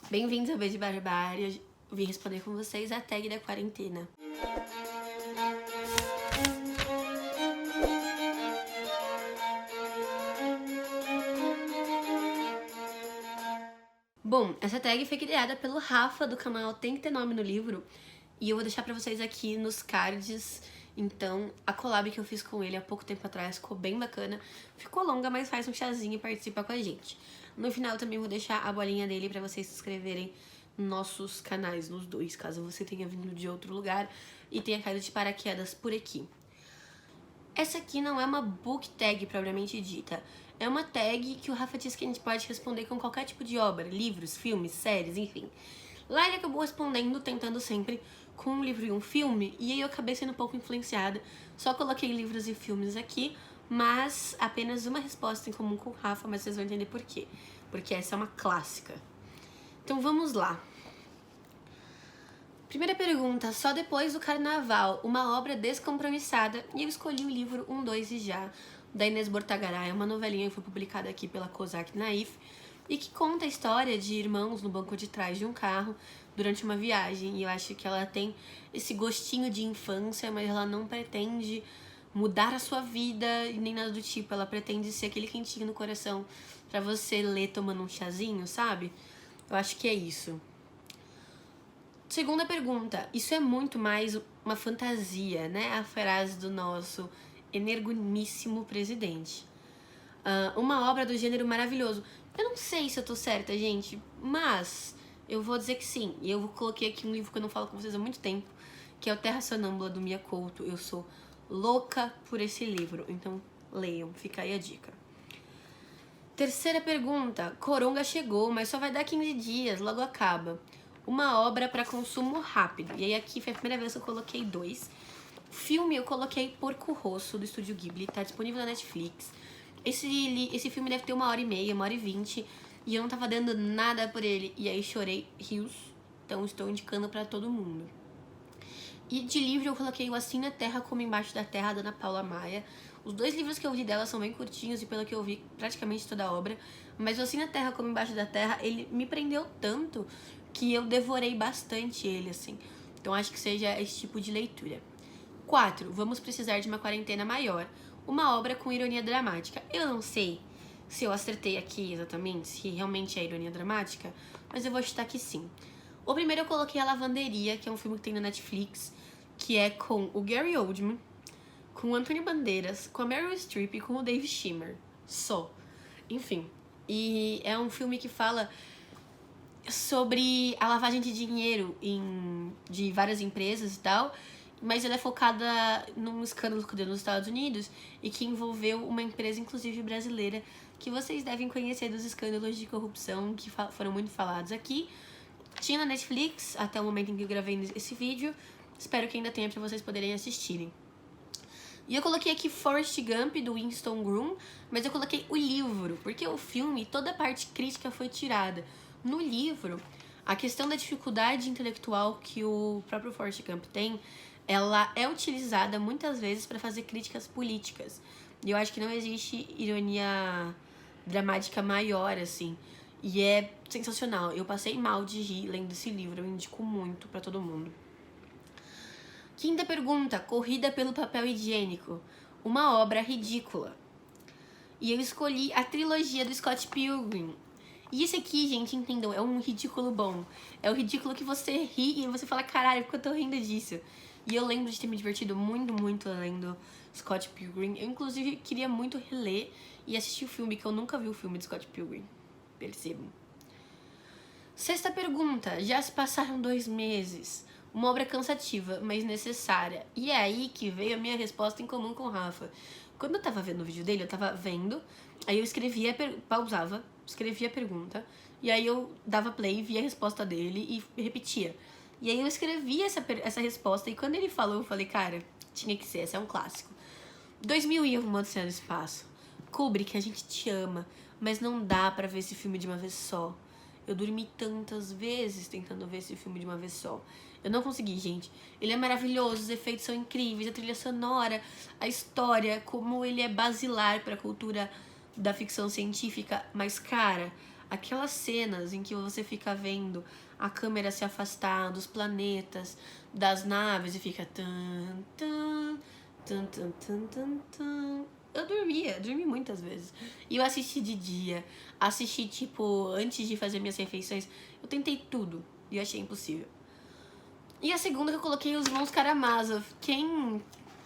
Bem-vindos ao Beijo Barbário. Eu vim responder com vocês a tag da quarentena. Bom, essa tag foi criada pelo Rafa do canal Tem Que Ter Nome no Livro e eu vou deixar pra vocês aqui nos cards. Então, a collab que eu fiz com ele há pouco tempo atrás ficou bem bacana. Ficou longa, mas faz um chazinho e participa com a gente. No final eu também vou deixar a bolinha dele pra vocês se inscreverem nos nossos canais, nos dois, caso você tenha vindo de outro lugar e tenha caído de paraquedas por aqui. Essa aqui não é uma book tag propriamente dita. É uma tag que o Rafa disse que a gente pode responder com qualquer tipo de obra, livros, filmes, séries, enfim. Lá ele acabou respondendo, tentando sempre com um livro e um filme, e aí eu acabei sendo um pouco influenciada. Só coloquei livros e filmes aqui, mas apenas uma resposta em comum com o Rafa, mas vocês vão entender por quê. Porque essa é uma clássica. Então vamos lá. Primeira pergunta, só depois do carnaval, uma obra descompromissada, e eu escolhi o livro 2 e Já, da Inês Bortagaray, uma novelinha que foi publicada aqui pela Kozak Naif, e que conta a história de irmãos no banco de trás de um carro durante uma viagem, e eu acho que ela tem esse gostinho de infância, mas ela não pretende mudar a sua vida e nem nada do tipo, ela pretende ser aquele quentinho no coração pra você ler tomando um chazinho, sabe? Eu acho que é isso. Segunda pergunta, isso é muito mais uma fantasia, né? A frase do nosso energumíssimo presidente. Uma obra do gênero maravilhoso. Eu não sei se eu tô certa, gente, mas eu vou dizer que sim. E eu coloquei aqui um livro que eu não falo com vocês há muito tempo, que é o Terra Sonâmbula, do Mia Couto. Eu sou louca por esse livro, então leiam, fica aí a dica. Terceira pergunta, Coronga chegou, mas só vai dar 15 dias, logo acaba. Uma obra para consumo rápido. E aí aqui foi a primeira vez que eu coloquei 2. Filme eu coloquei Porco Rosso, do Estúdio Ghibli, tá disponível na Netflix. Esse filme deve ter 1h30, 1h20, e eu não tava dando nada por ele. E aí chorei rios, então estou indicando pra todo mundo. E de livro eu coloquei O Assim na Terra Como Embaixo da Terra, da Ana Paula Maia. Os 2 livros que eu li dela são bem curtinhos e pelo que eu vi, praticamente toda a obra. Mas O Assim na Terra Como Embaixo da Terra, ele me prendeu tanto que eu devorei bastante ele, assim. Então acho que seja esse tipo de leitura. 4. Vamos precisar de uma quarentena maior. Uma obra com ironia dramática. Eu não sei se eu acertei aqui exatamente, se realmente é ironia dramática, mas eu vou chutar que sim. O primeiro eu coloquei A Lavanderia, que é um filme que tem na Netflix, que é com o Gary Oldman, com o Antônio Bandeiras, com a Meryl Streep e com o David Schwimmer. Só. Enfim. E é um filme que fala sobre a lavagem de dinheiro de várias empresas e tal, mas ela é focada num escândalo que deu nos Estados Unidos e que envolveu uma empresa, inclusive brasileira, que vocês devem conhecer dos escândalos de corrupção que foram muito falados aqui. Tinha na Netflix até o momento em que eu gravei esse vídeo. Espero que ainda tenha pra vocês poderem assistirem. E eu coloquei aqui Forrest Gump, do Winston Groom, mas eu coloquei o livro, porque o filme, toda a parte crítica foi tirada. No livro, a questão da dificuldade intelectual que o próprio Forrest Gump tem, ela é utilizada muitas vezes para fazer críticas políticas. E eu acho que não existe ironia dramática maior, assim. E é sensacional. Eu passei mal de rir lendo esse livro, eu indico muito pra todo mundo. Quinta pergunta, Corrida pelo Papel Higiênico. Uma obra ridícula. E eu escolhi a trilogia do Scott Pilgrim. E esse aqui, gente, entendam, é um ridículo bom. É o ridículo que você ri e você fala, caralho, porque eu tô rindo disso. E eu lembro de ter me divertido muito, muito lendo Scott Pilgrim. Eu, inclusive, queria muito reler e assistir o filme, que eu nunca vi o filme de Scott Pilgrim. Percebam. Sexta pergunta, já se passaram 2 meses. Uma obra cansativa, mas necessária. E é aí que veio a minha resposta em comum com o Rafa. Quando eu tava vendo o vídeo dele, eu tava vendo, aí eu escrevia, pausava, escrevia a pergunta, e aí eu dava play, via a resposta dele e repetia. E aí eu escrevia essa resposta, e quando ele falou, eu falei, cara, tinha que ser, esse é um clássico. 2001, Uma Odisseia no Espaço. Kubrick, a gente te ama, mas não dá pra ver esse filme de uma vez só. Eu dormi tantas vezes tentando ver esse filme de uma vez só. Eu não consegui, gente. Ele é maravilhoso, os efeitos são incríveis, a trilha sonora, a história, como ele é basilar pra cultura da ficção científica. Mas, cara, Aquelas cenas em que você fica vendo a câmera se afastar dos planetas, das naves e fica tan, tan, tan, tan, tan, tan, tan. Eu dormi muitas vezes. E eu assisti de dia, assisti tipo antes de fazer minhas refeições. Eu tentei tudo e eu achei impossível. E a segunda que eu coloquei os Irmãos Karamazov. Quem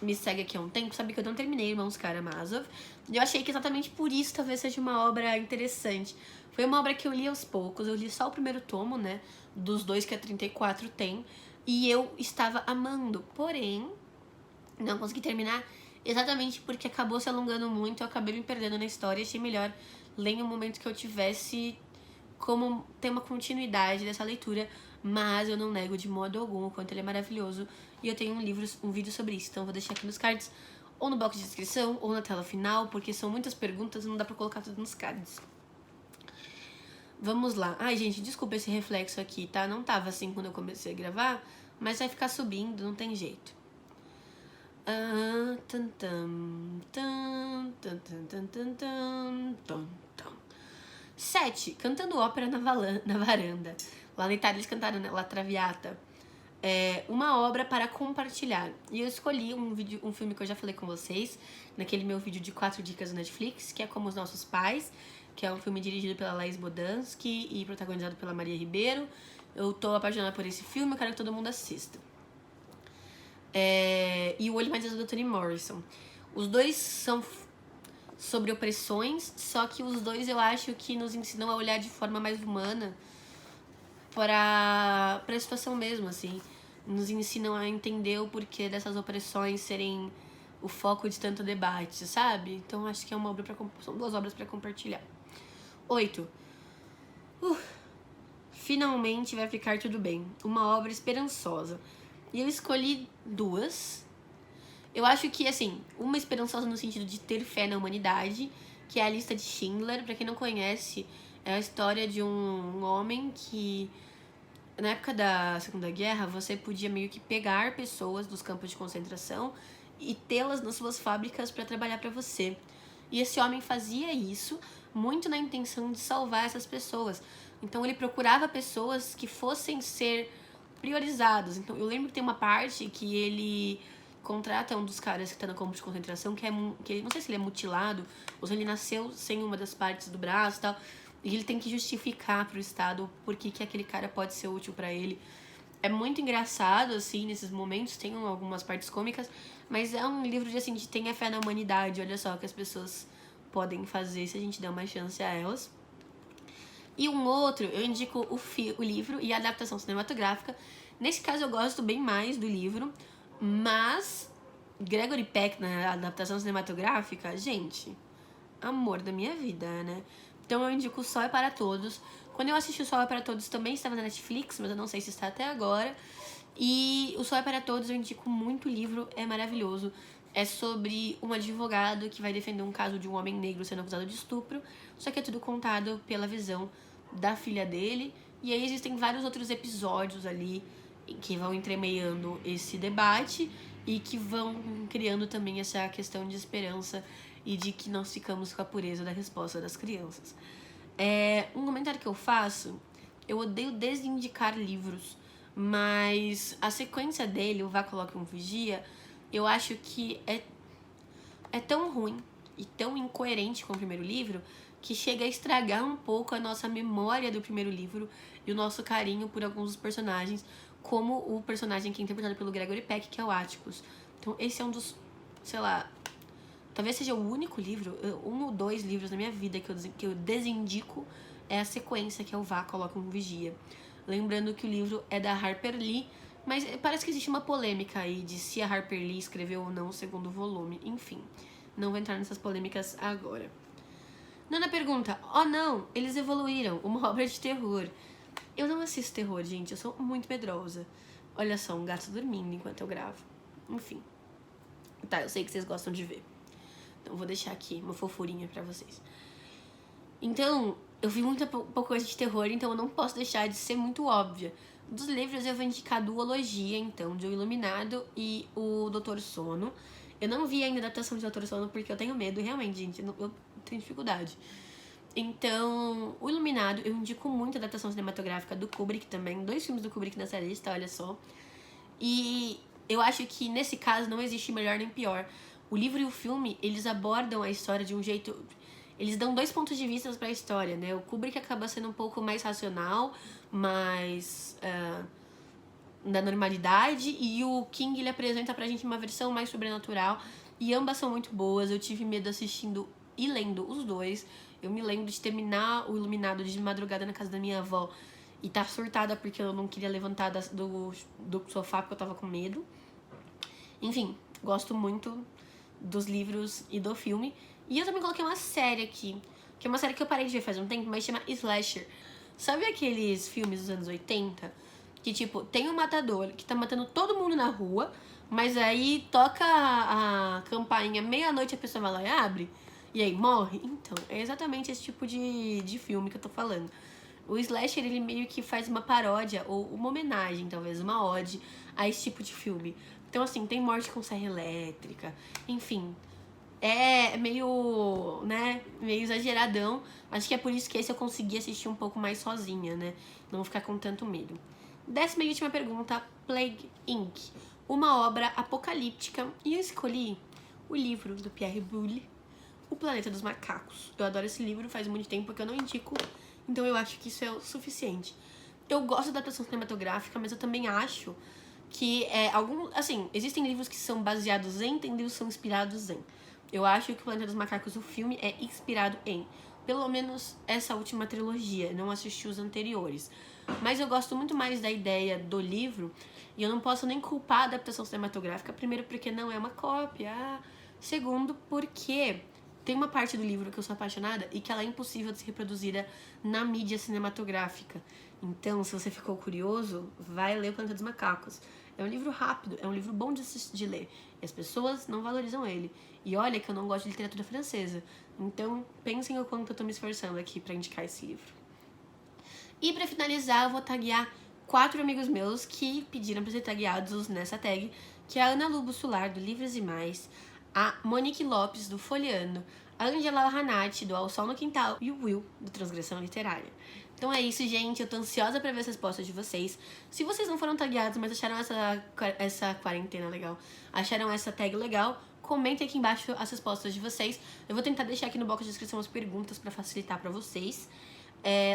me segue aqui há um tempo sabe que eu não terminei Irmãos Karamazov. E eu achei que exatamente por isso talvez seja uma obra interessante. Foi uma obra que eu li aos poucos, eu li só o primeiro tomo, né? Dos 2 que a 34 tem. E eu estava amando, porém, não consegui terminar exatamente porque acabou se alongando muito, eu acabei me perdendo na história, achei melhor ler em um momento que eu tivesse como ter uma continuidade dessa leitura, mas eu não nego de modo algum o quanto ele é maravilhoso, e eu tenho um vídeo sobre isso, então eu vou deixar aqui nos cards, ou no box de descrição, ou na tela final, porque são muitas perguntas e não dá pra colocar tudo nos cards. Vamos lá. Ai, gente, desculpa esse reflexo aqui, tá? Não tava assim quando eu comecei a gravar, mas vai ficar subindo, não tem jeito. 7. Cantando ópera na varanda. Lá na Itália eles cantaram La Traviata. É uma obra para compartilhar. E eu escolhi um filme que eu já falei com vocês, naquele meu vídeo de 4 dicas do Netflix, que é Como os Nossos Pais, que é um filme dirigido pela Laís Bodansky e protagonizado pela Maria Ribeiro. Eu tô apaixonada por esse filme, eu quero que todo mundo assista. E O Olho Mais Azul, do Toni Morrison. Os dois são sobre opressões, só que os dois eu acho que nos ensinam a olhar de forma mais humana para a situação mesmo, assim. Nos ensinam a entender o porquê dessas opressões serem o foco de tanto debate, sabe? Então acho que é uma obra são 2 obras para compartilhar. 8. Finalmente vai ficar tudo bem. Uma obra esperançosa. E eu escolhi 2. Eu acho que, assim, uma esperançosa no sentido de ter fé na humanidade, que é a Lista de Schindler. Pra quem não conhece, é a história de um homem que, na época da Segunda Guerra, você podia meio que pegar pessoas dos campos de concentração e tê-las nas suas fábricas para trabalhar para você. E esse homem fazia isso muito na intenção de salvar essas pessoas. Então ele procurava pessoas que fossem ser priorizadas. Então eu lembro que tem uma parte que ele contrata um dos caras que tá no campo de concentração, que ele, não sei se ele é mutilado, ou se ele nasceu sem uma das partes do braço e tal, e ele tem que justificar pro Estado por que aquele cara pode ser útil pra ele. É muito engraçado, assim, nesses momentos, tem algumas partes cômicas, mas é um livro de, assim, de tenha fé na humanidade, olha só o que as pessoas podem fazer se a gente der uma chance a elas. E um outro, eu indico o livro e a adaptação cinematográfica. Nesse caso eu gosto bem mais do livro, mas Gregory Peck na adaptação cinematográfica, gente, amor da minha vida, né? Então eu indico O Sol é para Todos. Quando eu assisti O Sol é para Todos também estava na Netflix, mas eu não sei se está até agora. E O Sol é para Todos eu indico muito, o livro é maravilhoso. É sobre um advogado que vai defender um caso de um homem negro sendo acusado de estupro, só que é tudo contado pela visão da filha dele. E aí existem vários outros episódios ali que vão entremeando esse debate e que vão criando também essa questão de esperança e de que nós ficamos com a pureza da resposta das crianças. Um comentário que eu faço, eu odeio desindicar livros, mas a sequência dele, o Vá Coloque um Vigia, eu acho que é tão ruim e tão incoerente com o primeiro livro que chega a estragar um pouco a nossa memória do primeiro livro e o nosso carinho por alguns dos personagens, como o personagem que é interpretado pelo Gregory Peck, que é o Atticus. Então esse é um dos, sei lá, talvez seja o único livro, 1 ou 2 livros na minha vida que eu desindico é a sequência, que é o Vá Coloque um Vigia. Lembrando que o livro é da Harper Lee, mas parece que existe uma polêmica aí de se a Harper Lee escreveu ou não o segundo volume. Enfim, não vou entrar nessas polêmicas agora. Nona pergunta. Oh não, eles evoluíram. Uma obra de terror. Eu não assisto terror, gente. Eu sou muito medrosa. Olha só, um gato dormindo enquanto eu gravo. Enfim. Tá, eu sei que vocês gostam de ver. Então vou deixar aqui uma fofurinha pra vocês. Então, eu vi muita pouca coisa de terror, então eu não posso deixar de ser muito óbvia. Dos livros eu vou indicar a duologia, então, de O Iluminado e o Doutor Sono. Eu não vi ainda a adaptação de Doutor Sono porque eu tenho medo, realmente, gente, eu tenho dificuldade. Então, O Iluminado, eu indico muito a adaptação cinematográfica do Kubrick também. 2 filmes do Kubrick nessa lista, olha só. E eu acho que nesse caso não existe melhor nem pior. O livro e o filme, eles abordam a história de um jeito... Eles dão 2 pontos de vista pra história, né? O Kubrick acaba sendo um pouco mais racional, mais da normalidade. E o King, ele apresenta pra gente uma versão mais sobrenatural. E ambas são muito boas. Eu tive medo assistindo e lendo os dois. Eu me lembro de terminar O Iluminado de madrugada na casa da minha avó e tá surtada porque eu não queria levantar do sofá porque eu tava com medo. Enfim, gosto muito dos livros e do filme. E eu também coloquei uma série aqui, que é uma série que eu parei de ver faz um tempo, mas chama Slasher. Sabe aqueles filmes dos anos 80? Que, tipo, tem um matador que tá matando todo mundo na rua, mas aí toca a campainha meia-noite, a pessoa vai lá e abre, e aí morre? Então, é exatamente esse tipo de filme que eu tô falando. O Slasher, ele meio que faz uma paródia, ou uma homenagem, talvez, uma ode a esse tipo de filme. Então, assim, tem morte com serra elétrica, enfim... É meio, né, meio exageradão. Acho que é por isso que esse eu consegui assistir um pouco mais sozinha, né? Não ficar com tanto medo. 10ª e última pergunta, Plague Inc. Uma obra apocalíptica. E eu escolhi o livro do Pierre Boulle, O Planeta dos Macacos. Eu adoro esse livro, faz muito tempo que eu não indico, então eu acho que isso é o suficiente. Eu gosto da adaptação cinematográfica, mas eu também acho que assim, existem livros que são baseados em, tem livros que são inspirados em. Eu acho que o Planeta dos Macacos, o filme, é inspirado em, pelo menos, essa última trilogia. Não assisti os anteriores. Mas eu gosto muito mais da ideia do livro, e eu não posso nem culpar a adaptação cinematográfica. Primeiro, porque não é uma cópia. Segundo, porque tem uma parte do livro que eu sou apaixonada e que ela é impossível de ser reproduzida na mídia cinematográfica. Então, se você ficou curioso, vai ler o Planeta dos Macacos. É um livro rápido, é um livro bom de ler. E as pessoas não valorizam ele. E olha que eu não gosto de literatura francesa. Então, pensem o quanto eu tô me esforçando aqui pra indicar esse livro. E pra finalizar, eu vou taguear 4 amigos meus que pediram pra ser tagueados nessa tag, que é a Ana Lubo Solar, do Livros e Mais, a Monique Lopes, do Folheando, a Angela Ranatti, do Ao Sol no Quintal, e o Will, do Transgressão Literária. Então é isso, gente. Eu tô ansiosa pra ver as respostas de vocês. Se vocês não foram tagueados, mas acharam essa quarentena legal, acharam essa tag legal, comentem aqui embaixo as respostas de vocês. Eu vou tentar deixar aqui no box de descrição as perguntas pra facilitar pra vocês.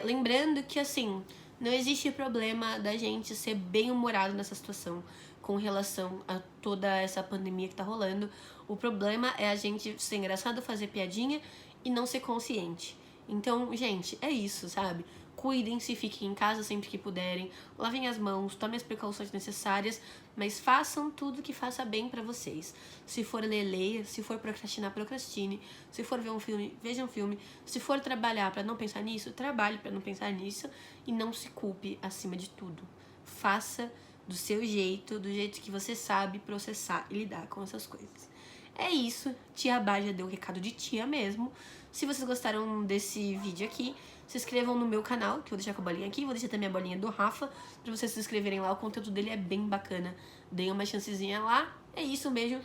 Lembrando que, assim, não existe problema da gente ser bem-humorado nessa situação com relação a toda essa pandemia que tá rolando. O problema é a gente ser engraçado, fazer piadinha e não ser consciente. Então, gente, é isso, sabe? Cuidem-se, fiquem em casa sempre que puderem, lavem as mãos, tomem as precauções necessárias, mas façam tudo que faça bem pra vocês. Se for ler, leia. Se for procrastinar, procrastine. Se for ver um filme, veja um filme. Se for trabalhar pra não pensar nisso, trabalhe pra não pensar nisso. E não se culpe acima de tudo. Faça do seu jeito, do jeito que você sabe processar e lidar com essas coisas. É isso, Tia Bá já deu o recado de tia mesmo. Se vocês gostaram desse vídeo aqui, se inscrevam no meu canal, que eu vou deixar com a bolinha aqui. Vou deixar também a bolinha do Rafa, pra vocês se inscreverem lá. O conteúdo dele é bem bacana. Deem uma chancezinha lá. É isso, um beijo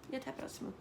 e até a próxima.